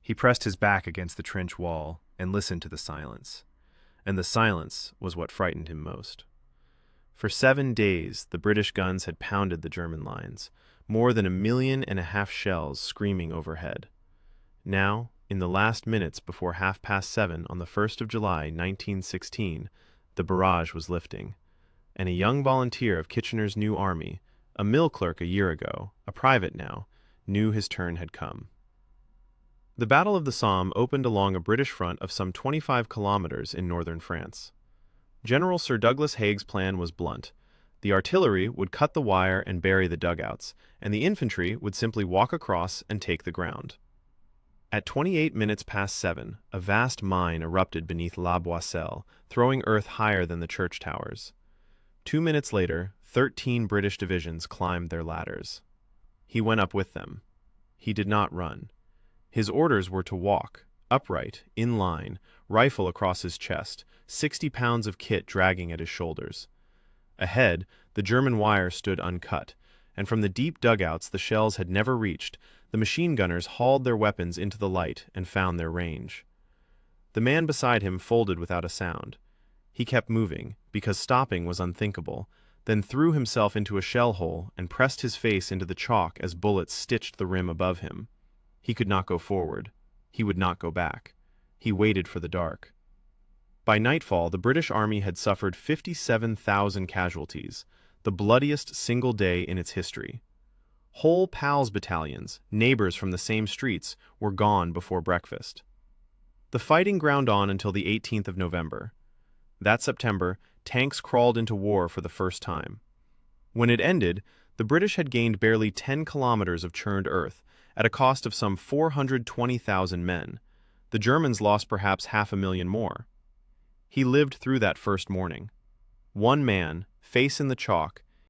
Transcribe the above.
He pressed his back against the trench wall and listened to the silence. And the silence was what frightened him most. For 7 days, the British guns had pounded the German lines, more than 1.5 million shells screaming overhead. Now, in the last minutes before 7:30 on the 1st of July, 1916, the barrage was lifting, and a young volunteer of Kitchener's new army, a mill clerk a year ago, a private now, knew his turn had come. The Battle of the Somme opened along a British front of some 25 kilometers in northern France. General Sir Douglas Haig's plan was blunt. The artillery would cut the wire and bury the dugouts, and the infantry would simply walk across and take the ground. At 28 minutes past 7, a vast mine erupted beneath La Boisselle, throwing earth higher than the church towers. 2 minutes later, 13 British divisions climbed their ladders. He went up with them. He did not run. His orders were to walk, upright, in line, rifle across his chest, 60 pounds of kit dragging at his shoulders. Ahead, the German wire stood uncut, and from the deep dugouts the shells had never reached, the machine gunners hauled their weapons into the light and found their range. The man beside him folded without a sound. He kept moving, because stopping was unthinkable, then threw himself into a shell hole and pressed his face into the chalk as bullets stitched the rim above him. He could not go forward. He would not go back. He waited for the dark. By nightfall, the British Army had suffered 57,000 casualties, the bloodiest single day in its history. Whole PALS battalions, neighbors from the same streets, were gone before breakfast. The fighting ground on until the 18th of November. That September, tanks crawled into war for the first time. When it ended, the British had gained barely 10 kilometers of churned earth, at a cost of some 420,000 men. The Germans lost perhaps 500,000 more. He lived through that first morning. One man, face in the chalk,